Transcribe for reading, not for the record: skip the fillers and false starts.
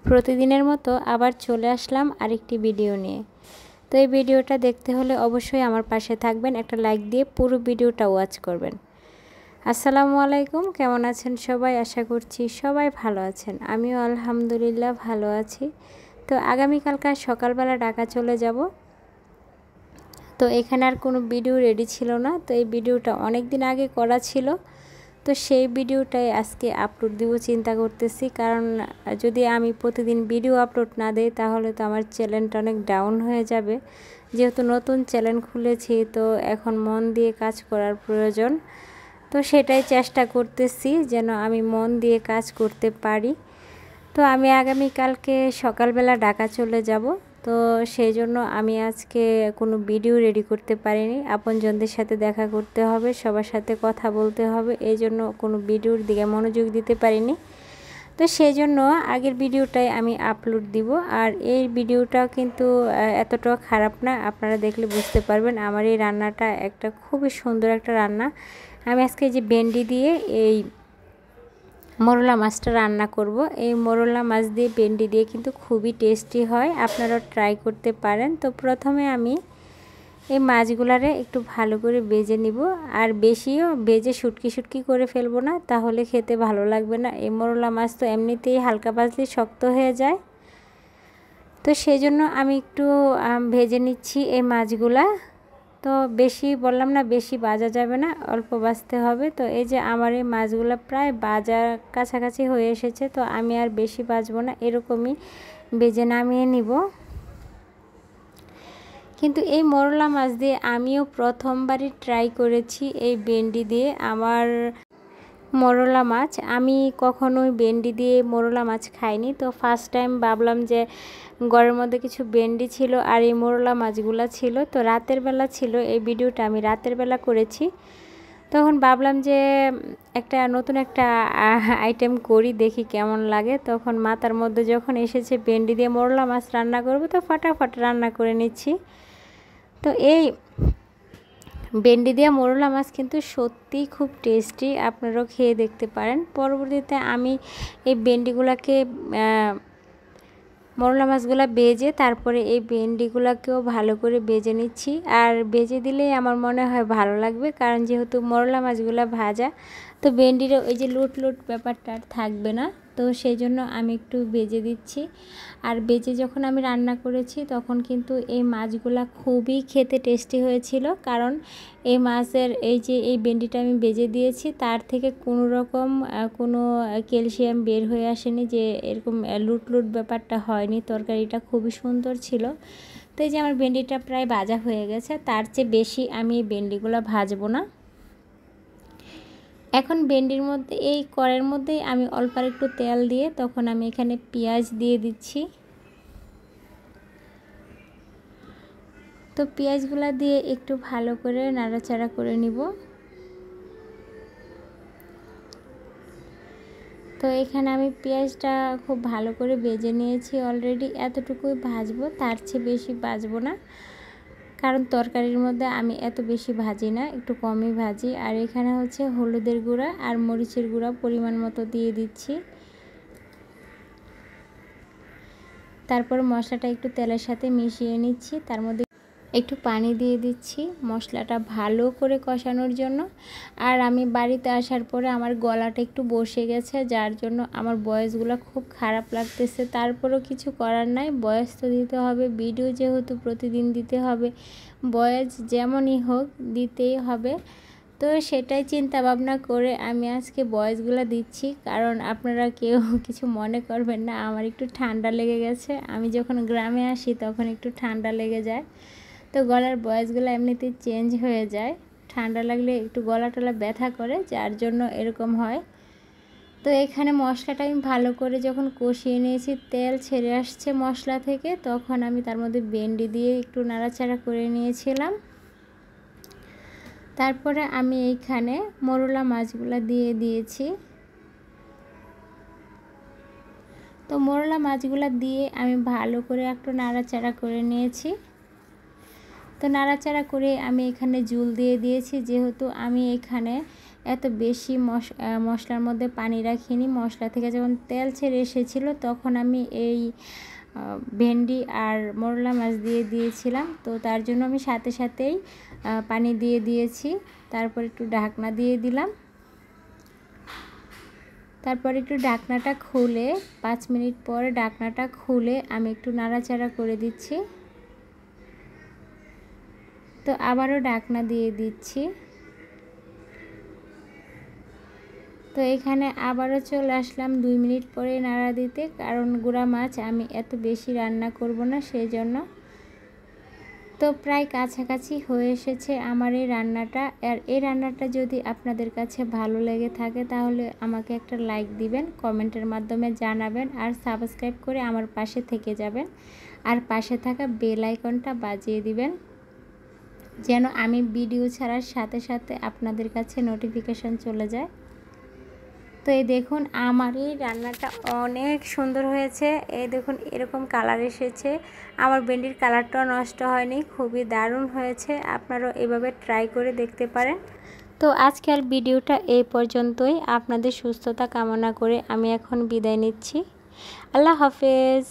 প্রতিদিনের মতো আবার চলে আসলাম আরেকটি ভিডিও নিয়ে। তো এই ভিডিওটা দেখতে হলে অবশ্যই আমার পাশে থাকবেন, একটা লাইক দিয়ে পুরো ভিডিওটা ওয়াচ করবেন। আসসালামু আলাইকুম, কেমন আছেন সবাই? আশা করছি সবাই ভালো আছেন। আমিও আলহামদুলিল্লাহ ভালো আছি। তো আগামীকালকার সকালবেলা ঢাকা চলে যাব। তো এখানে আর কোনো ভিডিও রেডি ছিল না, তো এই ভিডিওটা অনেক দিন আগে করা ছিল। তো সেই ভিডিওটাই আজকে আপলোড দিব চিন্তা করতেছি, কারণ যদি আমি প্রতিদিন ভিডিও আপলোড না দেই তাহলে তো আমার চ্যানেলটা অনেক ডাউন হয়ে যাবে। যেহেতু নতুন চ্যানেল খুলেছি, তো এখন মন দিয়ে কাজ করার প্রয়োজন। তো সেটাই চেষ্টা করতেছি যেন আমি মন দিয়ে কাজ করতে পারি। তো আমি আগামীকালকে সকালবেলা ঢাকা চলে যাব। তো সেই জন্য আমি আজকে কোনো ভিডিও রেডি করতে পারিনি। আপনজনদের সাথে দেখা করতে হবে, সবার সাথে কথা বলতে হবে, এই জন্য কোনো ভিডিওর দিকে মনোযোগ দিতে পারিনি। তো সেই জন্য আগের ভিডিওটাই আমি আপলোড দিব। আর এই ভিডিওটাও কিন্তু এতটাও খারাপ না, আপনারা দেখলে বুঝতে পারবেন। আমার এই রান্নাটা একটা খুবই সুন্দর একটা রান্না। আমি আজকে যে ভেন্ডি দিয়ে এই মোরলা মাছটা রান্না করব। এই মোরলা মাছ দিয়ে ভেন্ডি দিয়ে কিন্তু খুবই টেস্টি হয়, আপনারা ট্রাই করতে পারেন। তো প্রথমে আমি এই মাছগুলারে একটু ভালো করে ভেজে নিব, আর বেশিও ভেজে শুটকি করে ফেলবো না, তাহলে খেতে ভালো লাগবে না। এই মোরলা মাছ তো এমনিতেই হালকা ভাজলে শক্ত হয়ে যায়। তো সেই জন্য আমি একটু ভেজে নিচ্ছি এই মাছগুলা। তো বেশি বললাম না, বেশি ভাজা যাবে না, অল্প ভাজতে হবে। তো এই যে আমার এই মাছগুলো প্রায় ভাজার কাছাকাছি হয়ে এসেছে, তো আমি আর বেশি ভাজবো না, এরকমই ভেজে নামিয়ে নিব। কিন্তু এই মোরলা মাছ দিয়ে আমিও প্রথমবারই ট্রাই করেছি এই ভেন্ডি দিয়ে আমার মোরলা মাছ। আমি কখনোই ভেন্ডি দিয়ে মোরলা মাছ খাইনি। তো ফার্স্ট টাইম ভাবলাম যে ঘরের মধ্যে কিছু ভেন্ডি ছিল আর এই মোরলা মাছগুলো ছিল। তো রাতের বেলা ছিল, এই ভিডিওটা আমি রাতের বেলা করেছি। তখন ভাবলাম যে নতুন একটা আইটেম করি, দেখি কেমন লাগে। তখন মাথার মধ্যে যখন এসেছে ভেন্ডি দিয়ে মোরলা মাছ রান্না করব, তো ফাটাফাট রান্না করে নিচ্ছি। তো এই ভেন্ডি দিয়ে মোরলা মাছ কিন্তু সত্যিই খুব টেস্টি, আপনারাও খেয়ে দেখতে পারেন। পরবর্তীতে আমি এই ভেন্ডিগুলোকে মোরলা মাছগুলো ভেজে তারপরে এই ভেন্ডিগুলোকেও ভালো করে ভেজে নিচ্ছি। আর ভেজে দিলেই আমার মনে হয় ভালো লাগবে, কারণ যেহেতু মোরলা মাছগুলো ভাজা, তো ভেন্ডিরও ওই যে লুট ব্যাপারটা আর থাকবে না। তো সেই জন্য আমি একটু ভেজে দিচ্ছি। আর ভেজে যখন আমি রান্না করেছি তখন কিন্তু এই মাছগুলো খুবই খেতে টেস্টি হয়েছিল, কারণ এই মাছের এই ভেন্ডিটা আমি ভেজে দিয়েছি, তার থেকে কোনো রকম কোনো ক্যালসিয়াম বের হয়ে আসেনি, যে এরকম লুট ব্যাপারটা হয়নি। তরকারিটা খুবই সুন্দর ছিল। তো এই যে আমার ভেন্ডিটা প্রায় ভাজা হয়ে গেছে, তার চেয়ে বেশি আমি এই ভেন্ডিগুলো ভাজবো না। এখন ভেন্ডির মধ্যে এই কড়াইয়ের মধ্যেই আমি অল্প একটু তেল দিয়ে তখন আমি এখানে পেঁয়াজ দিয়ে দিচ্ছি। তো পেঁয়াজগুলো দিয়ে একটু ভালো করে নাড়াচাড়া করে নিব। তো এখানে আমি পেঁয়াজটা খুব ভালো করে ভেজে নিয়েছি অলরেডি। এতটুকুই ভাজবো, তার চেয়ে বেশি ভাজবো না, কারণ তরকারির মধ্যে আমি এত বেশি ভাজি না, একটু কমই ভাজি। আর এখানে হচ্ছে হলুদের গুঁড়া আর মরিচের গুঁড়া পরিমাণ মতো দিয়ে দিচ্ছি। তারপর মশলাটা একটু তেলের সাথে মিশিয়ে নিচ্ছি, তার মধ্যে একটু পানি দিয়ে দিচ্ছি মশলাটা ভালো করে কষানোর জন্য। আর আমি বাড়িতে আসার পরে আমার গলাটা একটু বসে গেছে, যার জন্য আমার ভয়েসগুলো খুব খারাপ লাগতেছে। তারপরও কিছু করার নাই, ভয়েস তো দিতে হবে, ভিডিও যেহেতু প্রতিদিন দিতে হবে, ভয়েস যেমনই হোক দিতেই হবে। তো সেটাই চিন্তা ভাবনা করে আমি আজকে ভয়েসগুলো দিচ্ছি, কারণ আপনারা কেউ কিছু মনে করবেন না, আমার একটু ঠান্ডা লেগে গেছে। আমি যখন গ্রামে আসি তখন একটু ঠান্ডা লেগে যায়, তো গলার ভয়েসগুলো এমনিতেই চেঞ্জ হয়ে যায়। ঠান্ডা লাগলে একটু গলা টলা ব্যথা করে, যার জন্য এরকম হয়। তো এখানে মশলাটা আমি ভালো করে যখন কষিয়ে নিয়েছি, তেল ছেড়ে আসছে মশলা থেকে, তখন আমি তার মধ্যে ভেন্ডি দিয়ে একটু নাড়াচাড়া করে নিয়েছিলাম। তারপরে আমি এইখানে মোরলা মাছগুলো দিয়ে দিয়েছি। তো মোরলা মাছগুলো দিয়ে আমি ভালো করে একটু নাড়াচাড়া করে নিয়েছি। তো নাড়াচাড়া করে আমি এখানে জল দিয়ে দিয়েছি, যেহেতু আমি এখানে এত বেশি মশলার মধ্যে পানি রাখিনি। মশলা থেকে যখন তেল ছেড়ে এসেছিলো তখন আমি এই ভেন্ডি আর মোরলা মাছ দিয়ে দিয়েছিলাম। তো তার জন্য আমি সাথে সাথেই পানি দিয়ে দিয়েছি। তারপর একটু ঢাকনা দিয়ে দিলাম। তারপর একটু ঢাকনাটা খুলে 5 মিনিট পরে ঢাকনাটা খুলে আমি একটু নাড়াচাড়া করে দিচ্ছি। তো আবারও ঢাকনা দিয়ে দিচ্ছি। তো এখানে আবারও চলে আসলাম 2 মিনিট পরে নাড়া দিতে, কারণ গুঁড়া মাছ আমি এত বেশি রান্না করব না, সেই জন্য। তো প্রায় কাছাকাছি হয়ে এসেছে আমার এই রান্নাটা। আর এই রান্নাটা যদি আপনাদের কাছে ভালো লেগে থাকে তাহলে আমাকে একটা লাইক দিবেন, কমেন্টের মাধ্যমে জানাবেন, আর সাবস্ক্রাইব করে আমার পাশে থেকে যাবেন। আর পাশে থাকা বেল আইকনটা বাজিয়ে দিবেন, যেন আমি ভিডিও ছাড়ার সাথে সাথে আপনাদের কাছে নোটিফিকেশন চলে যায়। তো এই দেখুন আমার এই রান্নাটা অনেক সুন্দর হয়েছে। এই দেখুন এরকম কালার এসেছে। আমার ভেন্ডির কালারটাও নষ্ট হয়নি, খুবই দারুণ হয়েছে। আপনারাও এভাবে ট্রাই করে দেখতে পারেন। তো আজকের ভিডিওটা এই পর্যন্তই। আপনাদের সুস্থতা কামনা করে আমি এখন বিদায় নিচ্ছি। আল্লাহ হাফেজ।